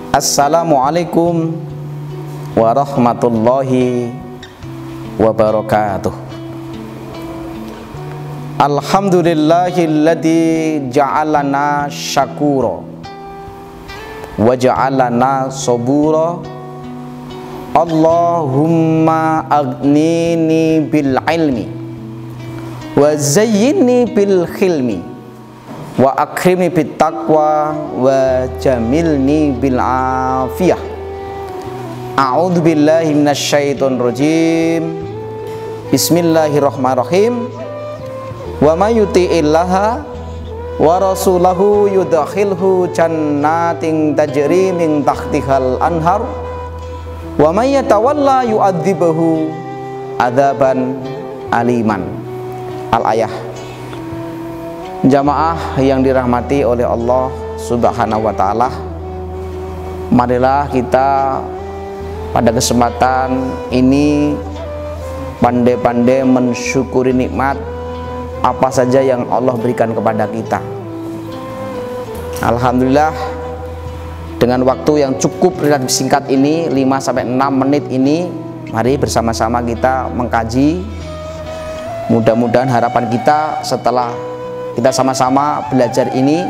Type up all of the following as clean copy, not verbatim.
Assalamualaikum warahmatullahi wabarakatuh. Alhamdulillahilladzi ja'alana syakura wa ja'alana sabura. Allahumma aghnini bil ilmi wa zayyinni bil khilmi wa akrimni bit taqwa wa jamilni bil afiyah. A'udzu billahi minasyaitonir rajim. Bismillahirrahmanirrahim. Wa may yuti'illaha wa rasulahu yudkhilhu jannatin tajri min tahtihal anhar wa may yatawalla yu'adzibuhu adzaban aliman. Al-ayah. Jamaah yang dirahmati oleh Allah Subhanahu wa taala, marilah kita pada kesempatan ini pandai-pandai mensyukuri nikmat apa saja yang Allah berikan kepada kita. Alhamdulillah, dengan waktu yang cukup relatif singkat ini, 5-6 menit ini, mari bersama-sama kita mengkaji. Mudah-mudahan harapan kita setelah kita sama-sama belajar ini,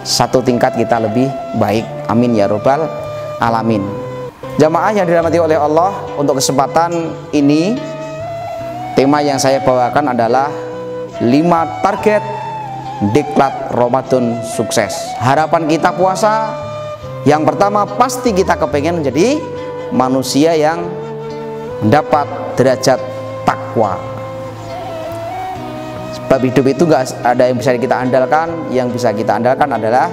satu tingkat kita lebih baik. Amin ya robbal alamin. Jamaah yang dirahmati oleh Allah, untuk kesempatan ini tema yang saya bawakan adalah 5 target diklat Ramadan sukses. Harapan kita puasa, yang pertama pasti kita kepengen menjadi manusia yang mendapat derajat takwa. Sebab hidup itu gak ada yang bisa kita andalkan, yang bisa kita andalkan adalah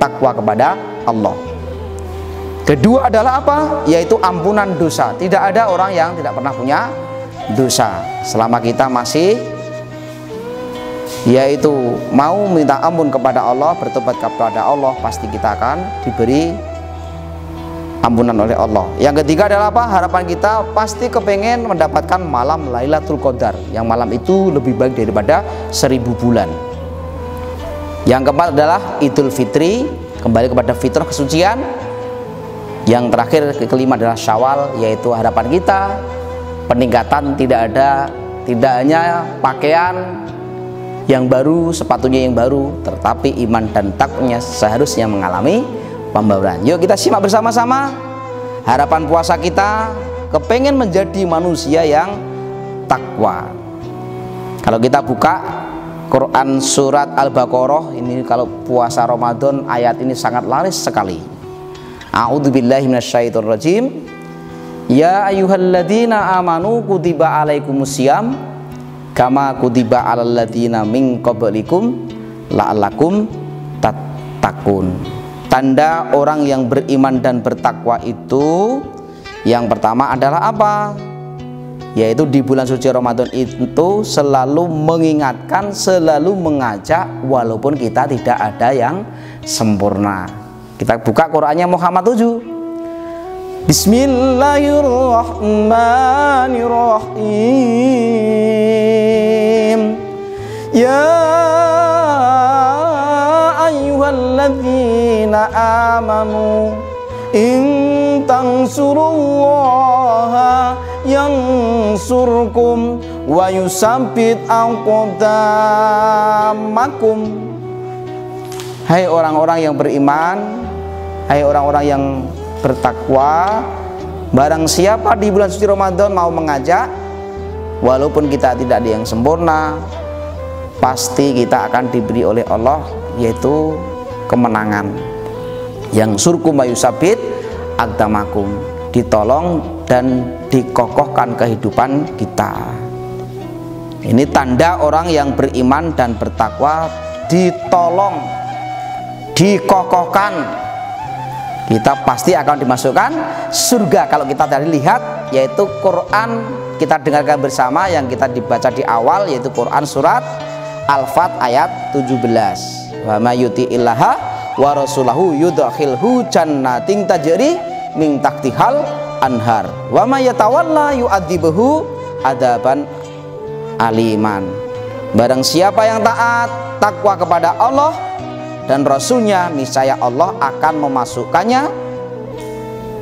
takwa kepada Allah. Kedua adalah apa? Yaitu ampunan dosa. Tidak ada orang yang tidak pernah punya dosa. Selama kita masih yaitu mau minta ampun kepada Allah, bertobat kepada Allah, pasti kita akan diberi ampunan oleh Allah. Yang ketiga adalah apa? Harapan kita pasti kepengen mendapatkan malam Lailatul Qadar, yang malam itu lebih baik daripada 1000 bulan. Yang keempat adalah Idul Fitri, kembali kepada fitrah kesucian. Yang terakhir, kelima adalah Syawal, yaitu harapan kita peningkatan tidak hanya pakaian yang baru, sepatunya yang baru, tetapi iman dan takwanya seharusnya mengalami pembaruan. Yuk kita simak bersama-sama. Harapan puasa kita kepengen menjadi manusia yang takwa. Kalau kita buka Quran surat Al-Baqarah, ini kalau puasa Ramadan ayat ini sangat laris sekali. A'udzubillahi minasyaitonir rajim. Ya ayyuhalladzina amanu kutiba alaikumusiyam kama kutiba alal ladzina min qablikum la'allakum tattaqun. Tanda orang yang beriman dan bertakwa itu yang pertama adalah apa? Yaitu di bulan suci Ramadan itu selalu mengingatkan, selalu mengajak, walaupun kita tidak ada yang sempurna. Kita buka Qur'annya Muhammad 7. Bismillahirrahmanirrahim. Ya ayyuhalladzina amanu in tansurullaha yansurkum wa yusabbit aqdamakum. Hai orang-orang yang beriman, hai orang-orang yang bertakwa, barang siapa di bulan suci Ramadan mau mengajak, walaupun kita tidak ada yang sempurna, pasti kita akan diberi oleh Allah yaitu kemenangan. Yang surkum mayusabit agdamakum, ditolong dan dikokohkan kehidupan kita. Ini tanda orang yang beriman dan bertakwa, ditolong, dikokohkan. Kita pasti akan dimasukkan surga. Kalau kita tadi lihat, yaitu Quran, kita dengarkan bersama yang kita dibaca di awal, yaitu Quran surat Al-Fat ayat 17. Wa may yuti'illaha wa rasulahu yudkhilhu jannatin tajri min tahtihal anhar wa may yatawalla yu'adzibuhu adzaban aliman. Barang siapa yang taat, takwa kepada Allah, dan Rasulnya, niscaya Allah akan memasukkannya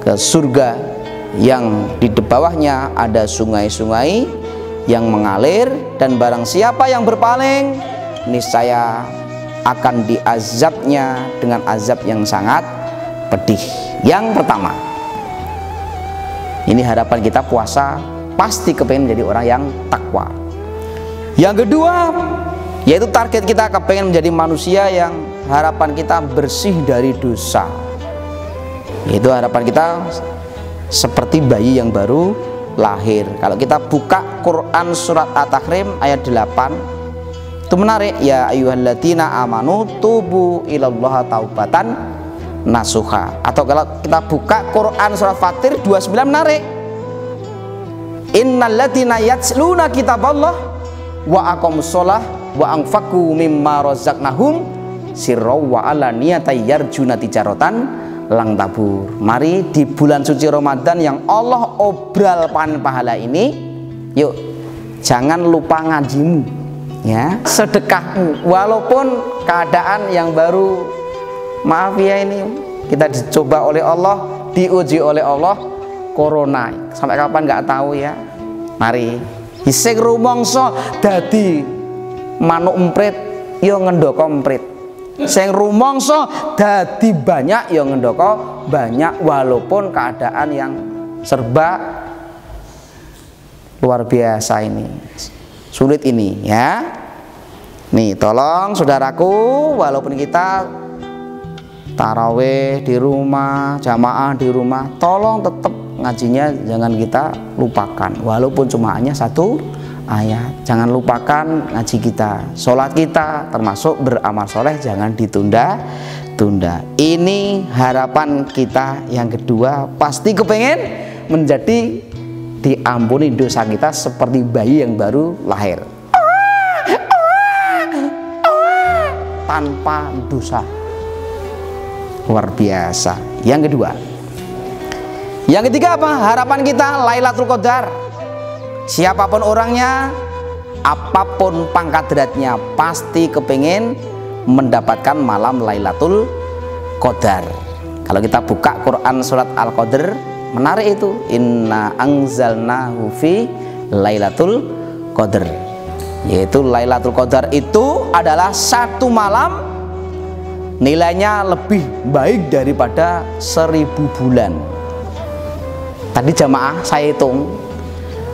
ke surga yang di bawahnya ada sungai-sungai yang mengalir, dan barang siapa yang berpaling niscaya akan diazabnya dengan azab yang sangat pedih. Yang pertama, ini harapan kita puasa pasti kepengen menjadi orang yang takwa. Yang kedua, yaitu target kita kepengen menjadi manusia yang harapan kita bersih dari dosa. Itu harapan kita seperti bayi yang baru lahir. Kalau kita buka Quran surat At-Tahrim ayat 8, itu menarik, ya ayyuhalladzina amanu tubu ilallaha taubatan nasuha. Atau kalau kita buka Quran surat Fatir 29 menarik, innalladzina yatsluna kitaballah wa aqamussolah wa anfaqu mimma razaqnahum sirraw wa alaniyatan yarjuna tijaratan lang tabur. Mari di bulan suci Ramadan yang Allah obralkan pahala ini, yuk jangan lupa ngajimu, ya, sedekahmu, walaupun keadaan yang baru, maaf ya, ini kita dicoba oleh Allah, diuji oleh Allah, corona sampai kapan nggak tahu ya. Mari iseng rumongso dadi manuk emprit yo ngendoko emprit, sing rumangsa dadi banyak yang ngendoko banyak, walaupun keadaan yang serba luar biasa ini, sulit ini ya. Nih tolong saudaraku, walaupun kita taraweh di rumah, jamaah di rumah, tolong tetap ngajinya jangan kita lupakan, walaupun cuma hanya satu ayat. Jangan lupakan ngaji kita, sholat kita, termasuk beramal soleh jangan ditunda-tunda. Ini harapan kita yang kedua, pasti kepengen menjadi diampuni dosa kita seperti bayi yang baru lahir, tanpa dosa. Luar biasa. Yang kedua, yang ketiga apa? Harapan kita Lailatul Qadar. Siapapun orangnya, apapun pangkat derajatnya, pasti kepengen mendapatkan malam Lailatul Qadar. Kalau kita buka Quran surat Al-Qadr, menarik itu, inna anzalnahu fi Lailatul Qadr. Yaitu Lailatul Qadar itu adalah satu malam, nilainya lebih baik daripada 1000 bulan. Tadi jamaah saya hitung,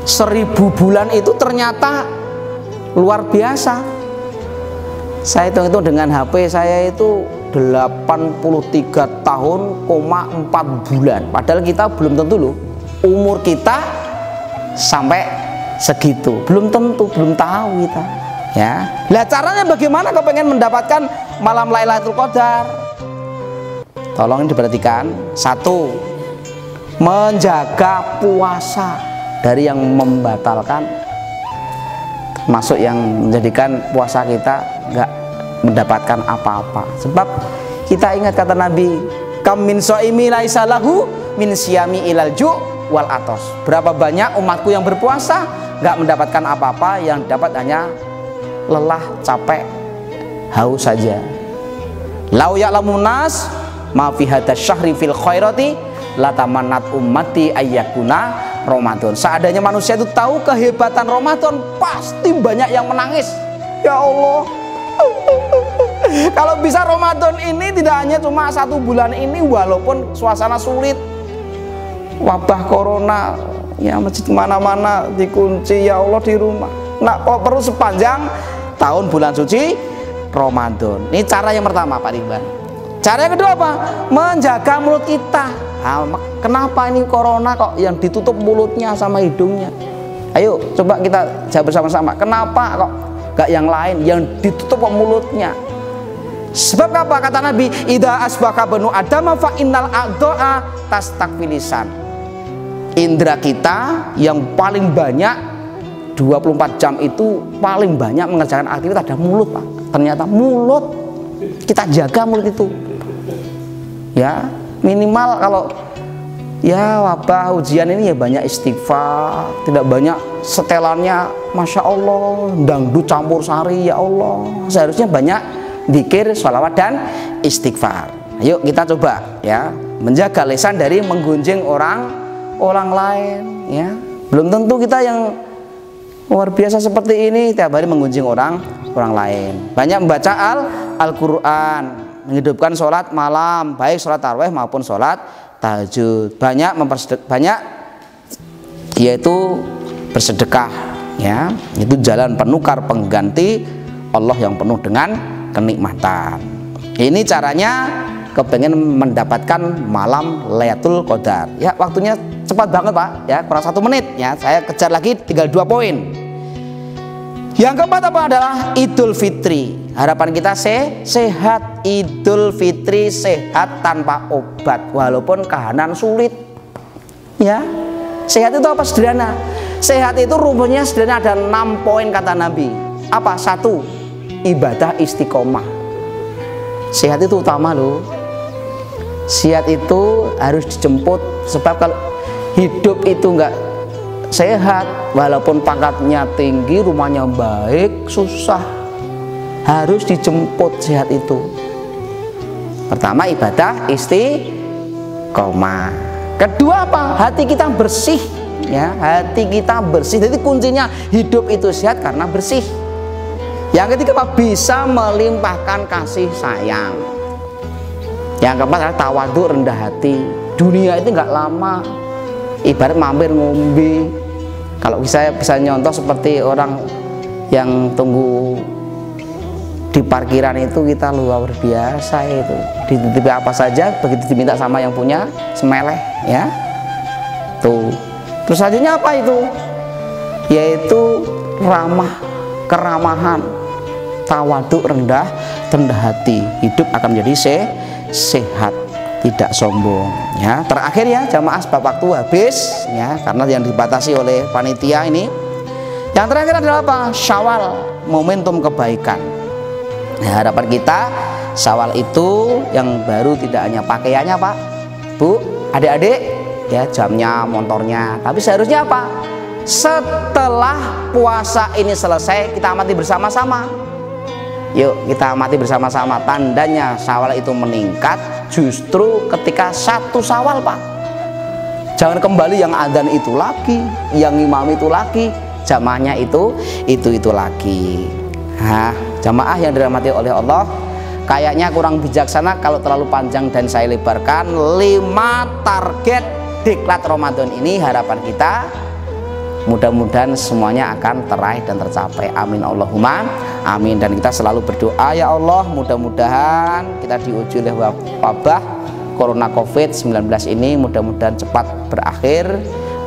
1000 bulan itu ternyata luar biasa. Saya hitung dengan HP saya itu 83 tahun, 4 bulan. Padahal kita belum tentu loh umur kita sampai segitu, belum tentu, belum tahu kita ya. Nah caranya bagaimana kau pengen mendapatkan malam Lailatul Qadar? Tolong diperhatikan. Satu, menjaga puasa dari yang membatalkan, masuk yang menjadikan puasa kita nggak mendapatkan apa-apa. Sebab kita ingat kata Nabi, kam min shaimi laisa lahu min siyami ilal ju' wal atos. Berapa banyak umatku yang berpuasa nggak mendapatkan apa-apa, yang dapat hanya lelah, capek, haus saja. Lau ya'lamun nas ma fi hadzal syahri fil khairati latamannat ummati ayyakuna Ramadan. Seadanya manusia itu tahu kehebatan Ramadan, pasti banyak yang menangis. Ya Allah, kalau bisa Ramadan ini tidak hanya cuma 1 bulan ini, walaupun suasana sulit, wabah corona, ya masjid mana-mana dikunci, ya Allah di rumah. Nah, kok perlu sepanjang tahun bulan suci Ramadan. Ini cara yang pertama Pak Ridwan. Cara yang kedua apa? Menjaga mulut kita. Nah, kenapa ini corona kok yang ditutup mulutnya sama hidungnya? Ayo coba kita jawab bersama-sama. Kenapa kok gak yang lain yang ditutup mulutnya? Sebab apa? Kata Nabi, idza asbaha banu adama fa innal a'dha'a tastakfilisan. Indra kita yang paling banyak 24 jam itu paling banyak mengerjakan aktivitas ada mulut, Pak. Ternyata mulut kita jaga, mulut itu ya, minimal kalau ya wabah ujian ini ya banyak istighfar, tidak banyak setelannya Masya Allah dangdut campur sari, ya Allah. Seharusnya banyak zikir, sholawat dan istighfar. Yuk kita coba ya menjaga lisan dari menggunjing orang lain ya. Belum tentu kita yang luar biasa seperti ini tiap hari menggunjing orang lain. Banyak membaca Al-Qur'an, menghidupkan sholat malam, baik sholat tarawih maupun sholat tahajud. Banyak yaitu bersedekah ya. Itu jalan penukar pengganti Allah yang penuh dengan kenikmatan. Ini caranya kepengen mendapatkan malam Lailatul Qadar. Ya, waktunya cepat banget Pak ya, kurang 1 menit ya. Saya kejar lagi, tinggal 2 poin. Yang keempat apa adalah Idul Fitri. Harapan kita sehat. Idul Fitri sehat tanpa obat walaupun kahanan sulit ya. Sehat itu apa? Sederhana. Sehat itu rumusnya sederhana, ada 6 poin kata Nabi. Apa? 1, ibadah istiqomah. Sehat itu utama loh. Sehat itu harus dijemput, sebab kalau hidup itu enggak sehat, walaupun pangkatnya tinggi, rumahnya baik, susah. Harus dijemput sehat itu. Pertama, ibadah istiqomah. Kedua apa? Hati kita bersih ya, hati kita bersih. Jadi kuncinya hidup itu sehat karena bersih. Yang ketiga apa? Bisa melimpahkan kasih sayang. Yang keempat adalah tawadhu, rendah hati. Dunia itu nggak lama, ibarat mampir ngombe. Kalau saya bisa nyontoh seperti orang yang tunggu di parkiran itu, kita luar biasa itu. Dititipi apa saja, begitu diminta sama yang punya, semeleh ya. Tuh. Terus selanjutnya apa itu? Yaitu keramahan, tawadhu, rendah hati. Hidup akan menjadi sehat, tidak sombong ya. Terakhir ya jamaah, sebab waktu habis ya, karena yang dibatasi oleh panitia ini. Yang terakhir adalah apa? Syawal, momentum kebaikan ya. Harapan kita Syawal itu yang baru tidak hanya pakaiannya Pak, Bu, adik-adik ya, jamnya, motornya, tapi seharusnya apa? Setelah puasa ini selesai, kita amati bersama-sama. Yuk kita amati bersama-sama. Tandanya Syawal itu meningkat justru ketika 1 Syawal Pak. Jangan kembali yang adzan itu lagi, yang imam itu lagi, jamaahnya itu lagi. Nah, jamaah yang dirahmati oleh Allah, kayaknya kurang bijaksana kalau terlalu panjang dan saya lebarkan. 5 target diklat Ramadan ini, harapan kita mudah-mudahan semuanya akan teraih dan tercapai. Amin Allahumma amin. Dan kita selalu berdoa, ya Allah, mudah-mudahan kita diuji oleh wabah Corona COVID-19 ini mudah-mudahan cepat berakhir.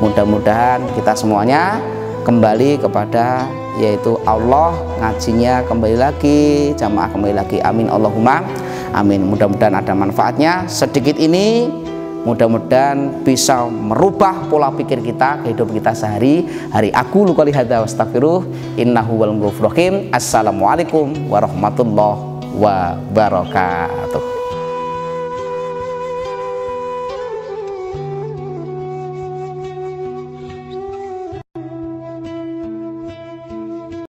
Mudah-mudahan kita semuanya kembali kepada yaitu Allah, ngajinya kembali lagi, jamaah kembali lagi. Amin Allahumma amin. Mudah-mudahan ada manfaatnya sedikit ini. Mudah-mudahan bisa merubah pola pikir kita, kehidupan kita sehari-hari. Aku lukali hadza wastaghfiruh, innahu wal ghafurur rahim. Assalamualaikum warahmatullahi wabarakatuh.